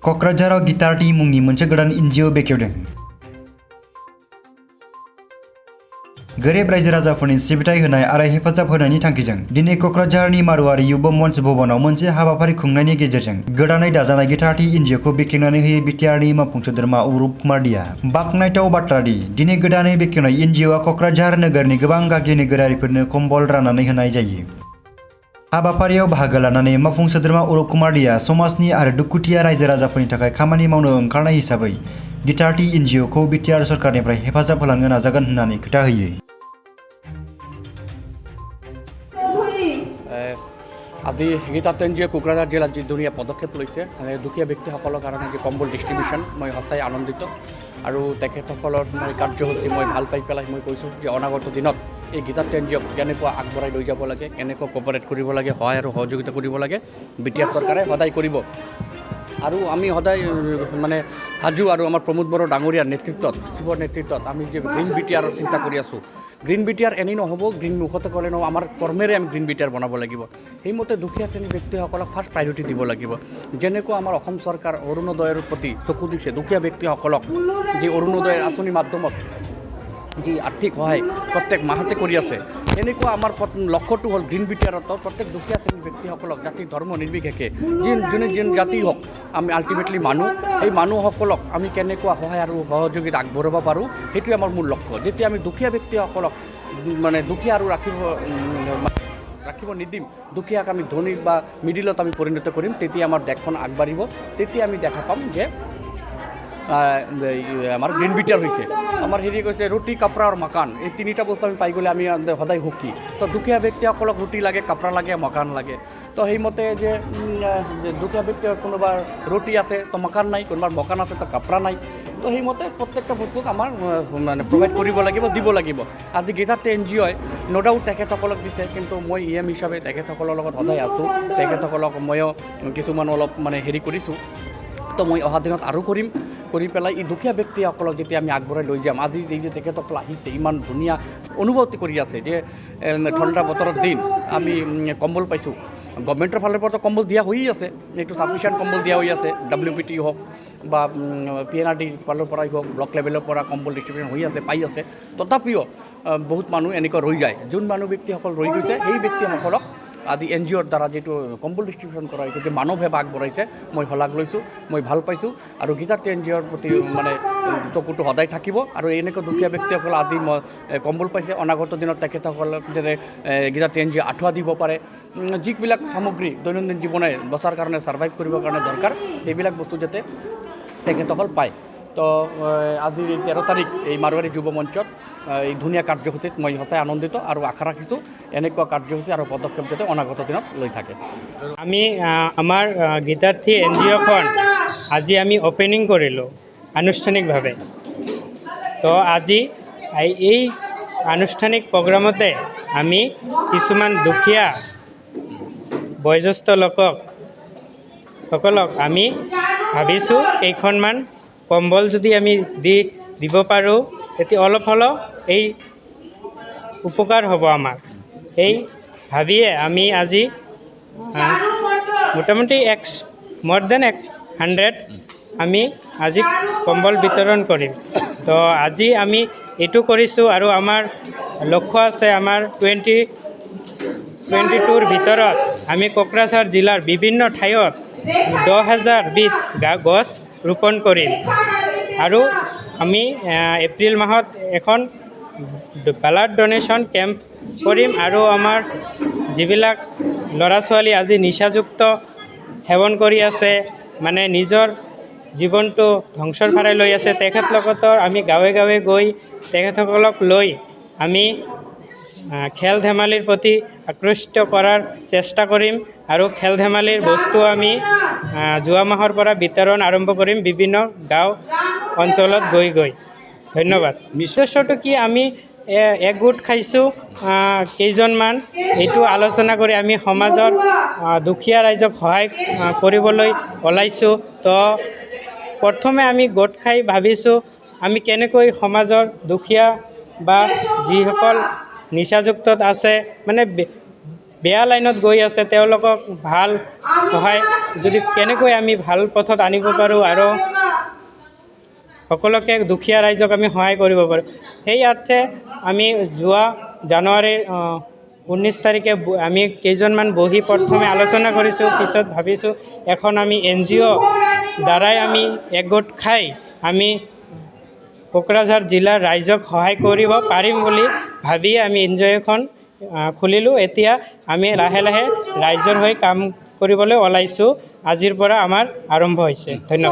क'क्राझाराव गिटारटी मुंनि मोनसे गोदान एनजिअ बेखेवदों। गोरिब रायजो राजाफोरनि सिबिथाय होनाय आरो हेफाजाब होनायनि थांखिजों दिनै क'क्राझारनि मारुवारि युवा मंच भवनाव मोनसे हाबाफारि खुंनायनि गेजेरजों गोदानै दाजानाय गिटारटी एनजिअखौ बेखेवनानै होयो बिटिआरनि मावफुं सोद्रोमा अरुप कुमार दिया। बाखनायथाव बाथ्रा दि दिनै गोदानै बेखेवनाय एनजिअआ क'क्राझार नोगोरनि गोबां गागि नोगोरारिफोरनो कम्बल राननानै होनाय जायो। हाबाफारियाव बाहागो लानानै मावफुं सोद्रोमा अरुप कुमार दिया समाजनि आरो दुखुथिया रायजो राजाफोरनि थाखाय खामानि मावनो ओंखारनाय हिसाबै गिटारटी एनजिअखौ बिटिआर सरकारनिफ्राय हेफाजाब होलांनो नाजागोन होननानै खोथा होयो। আজি গীটাৰটি এনজিঅ কোকৰাঝাৰ জিলাত যি ধুনীয়া পদক্ষেপ লৈছে দুখীয়া ব্যক্তিসকলৰ কাৰণে যি কম্বল ডিষ্ট্ৰিবিউশ্যন মই সঁচাই আনন্দিত আৰু তেখেতসকলৰ মই কাৰ্যসূচী মই ভাল পাই পেলাই মই কৈছোঁ যে অনাগত দিনত এই গীটাৰটি এনজিঅক কেনেকুৱা আগবঢ়াই লৈ যাব লাগে, কেনেকুৱা কপাৰেট কৰিব লাগে, সহায় আৰু সহযোগিতা কৰিব লাগে বিটিআৰ চৰকাৰে সদায় কৰিব। আৰু আমি সদায় মানে সাজু আৰু আমাৰ প্ৰমোদ বড়ো ডাঙৰীয়াৰ নেতৃত্বত শিৱৰ নেতৃত্বত আমি যে গ্ৰীণ বিটিআৰৰ চিন্তা কৰি আছোঁ। গ্ৰীণ বিটিআৰ এনেই নহ'ব, গ্ৰীণ মুখতে ক'লে নহ'ব, আমাৰ কৰ্মেৰে আমি গ্ৰীণ বিটিআৰ বনাব লাগিব। সেইমতে দুখীয়া শ্ৰেণীৰ ব্যক্তিসকলক ফাৰ্ষ্ট প্ৰায়ৰিটি দিব লাগিব। যেনেকুৱা আমাৰ অসম চৰকাৰ অৰুণোদয়ৰ প্ৰতি চকু দিছে, দুখীয়া ব্যক্তিসকলক যি অৰুণোদয়ৰ আঁচনিৰ মাধ্যমত যি আৰ্থিক সহায় প্ৰত্যেক মাহতে কৰি আছে, এনেকুৱা আমাৰ লক্ষ্যটো হ'ল গ্ৰীণ বিটিআৰত প্ৰত্যেক দুখীয়া শ্ৰেণীৰ ব্যক্তিসকলক জাতি ধৰ্ম নিৰ্বিশেষে যোনে জাতি হওক আমি আল্টিমেটলি মানুহ, এই মানুহসকলক আমি কেনেকুৱা সহায় আৰু সহযোগিতা আগবঢ়াব পাৰোঁ সেইটোৱে আমাৰ মূল লক্ষ্য। যেতিয়া আমি দুখীয়া ব্যক্তিসকলক মানে দুখীয়া আৰু ৰাখিব নিদিম, দুখীয়াক আমি ধনী বা মিডিলত আমি পৰিণত কৰিম, তেতিয়া আমাৰ দেশখন আগবাঢ়িব। তেতিয়া আমি দেখা পাম যে আমাৰ গ্ৰীণ বিটিআৰ হৈছে। আমাৰ হেৰি কৈছে ৰুটি কাপড়া আৰু মকান, এই তিনিটা বস্তু আমি পাই গ'লে আমি সদায় সুখী। তো দুখীয়া ব্যক্তিসকলক ৰুটি লাগে, কাপড়া লাগে, মকান লাগে। তো সেইমতে যে দুখীয়া ব্যক্তিৰ কোনোবা ৰুটি আছে তো মকান নাই, কোনোবাৰ মকান আছে তো কাপড়া নাই। তো সেইমতে প্ৰত্যেকটা বস্তুক আমাৰ মানে প্ৰভাইড কৰিব লাগিব, দিব লাগিব। আজি গীটাৰটি এনজিঅ'ই ন' ডাউট তেখেতসকলক দিছে, কিন্তু মই EM হিচাপে তেখেতসকলৰ লগত সদায় আছোঁ। তেখেতসকলক ময়ো কিছুমান অলপ মানে হেৰি কৰিছোঁ। তো মই অহা দিনত আৰু কৰিম, কৰি পেলাই এই দুখীয়া ব্যক্তিসকলক যেতিয়া আমি আগবঢ়াই লৈ যাম। আজি এই যে তেখেতসকল আহিছে ইমান ধুনীয়া অনুভূতি কৰি আছে যে ঠাণ্ডা বতৰৰ দিন আমি কম্বল পাইছোঁ। গভৰ্ণমেণ্টৰ ফালৰ পৰাতো কম্বল দিয়া হৈয়ে আছে, এইটো ছাফিচিয়েণ্ট কম্বল দিয়া হৈ আছে। WPT হওক বা PNRD ফালৰ পৰাই হওক, ব্লক লেভেলৰ পৰা কম্বল ডিষ্ট্ৰিবিউশ্যন হৈ আছে, পাই আছে। তথাপিও বহুত মানুহ এনেকুৱা ৰৈ যায়। যোন মানুহ ব্যক্তিসকল ৰৈ গৈছে সেই ব্যক্তিসকলক আজি এনজিঅ'ৰ দ্বাৰা যিটো কম্বল ডিষ্ট্ৰিবিউশ্যন কৰা হৈছে, যে মানৱ সেৱা আগবঢ়াইছে, মই শলাগ লৈছোঁ, মই ভাল পাইছোঁ। আৰু গীটাৰটি এনজিঅ'ৰ প্ৰতি মানে চকুটো সদায় থাকিব। আৰু এনেকুৱা দুখীয়া ব্যক্তিসকল আজি মই কম্বল পাইছে, অনাগত দিনত তেখেতসকলক যাতে গীটাৰটি এনজিঅ' আঁঠুৱা দিব পাৰে, যিবিলাক সামগ্ৰী দৈনন্দিন জীৱনে বচাৰ কাৰণে ছাৰ্ভাইভ কৰিবৰ কাৰণে দৰকাৰ, সেইবিলাক বস্তু যাতে তেখেতসকল পায়। তো আজিৰ 13 তাৰিখ এই মাৰুৱাৰী যুৱ মঞ্চত এই ধুনীয়া কাৰ্যসূচীত মই সঁচাই আনন্দিত আৰু আশা ৰাখিছোঁ এনেকুৱা কাৰ্যসূচী আৰু পদক্ষেপ যাতে অনাগত দিনত লৈ থাকে। আমি আমাৰ গীটাৰটি এনজিঅ'খন আজি আমি অপেনিং কৰিলোঁ আনুষ্ঠানিকভাৱে। তো আজি এই আনুষ্ঠানিক প্ৰগ্ৰামতে আমি কিছুমান দুখীয়া বয়োজ্যেষ্ঠ লোকসকলক আমি ভাবিছোঁ কেইখনমান কম্বল যদি আমি দিব পাৰোঁ তেতিয়া অলপ হ'লেও এই উপকাৰ হ'ব আমাৰ। এই ভাবিয়ে আমি আজি মোটামুটি more than 100 আমি আজি কম্বল বিতৰণ কৰিম। তো আজি আমি এইটো কৰিছোঁ আৰু আমাৰ লক্ষ্য আছে, আমাৰ 2022ৰ ভিতৰত আমি কোকৰাঝাৰ জিলাৰ বিভিন্ন ঠাইত 10,000 বিধ গছ ৰোপণ কৰিম। আৰু আমি এপ্ৰিল মাহত এখন ব্লাড ডনেশ্যন কেম্প কৰিম। আৰু আমাৰ যিবিলাক ল'ৰা ছোৱালী আজি নিচাযুক্ত সেৱন কৰি আছে, মানে নিজৰ জীৱনটো ধ্বংসৰ ফালে লৈ আছে, তেখেতলোকৰ আমি গাঁৱে গাঁৱে গৈ তেখেতসকলক লৈ আমি খেল ধেমালিৰ প্ৰতি আকৃষ্ট কৰাৰ চেষ্টা কৰিম। আৰু খেল ধেমালিৰ বস্তু আমি যোৱা মাহৰ পৰা বিতৰণ আৰম্ভ কৰিম বিভিন্ন গাঁও অঞ্চলত গৈ। ধন্যবাদ। উদ্দেশ্যটো কি, আমি একগোট খাইছোঁ কেইজনমান, এইটো আলোচনা কৰি আমি সমাজৰ দুখীয়া ৰাইজক সহায় কৰিবলৈ ওলাইছোঁ। তো প্ৰথমে আমি গোট খাই ভাবিছোঁ আমি কেনেকৈ সমাজৰ দুখীয়া বা যিসকল নিচাযুক্তত আছে, মানে বেয়া লাইনত গৈ আছে তেওঁলোকক ভাল সহায় যদি কেনেকৈ আমি ভাল পথত আনিব পাৰোঁ আৰু সকলোকে দুখীয়া ৰাইজক আমি সহায় কৰিব পাৰোঁ সেই অৰ্থে আমি যোৱা জানুৱাৰীৰ 19 তাৰিখে আমি কেইজনমান বহি প্ৰথমে আলোচনা কৰিছোঁ পিছত ভাবিছোঁ এখন আমি NGO দ্বাৰাই আমি একগোট খাই আমি কোকৰাঝাৰ জিলাৰ ৰাইজক সহায় কৰিব পাৰিম বুলি ভাবি আমি NGO এখন খুলিলোঁ এতিয়া আমি লাহে লাহে ৰাইজৰ হৈ কাম কৰিবলৈ ওলাইছোঁ আজিৰ পৰা আমাৰ আৰম্ভ হৈছে ধন্যবাদ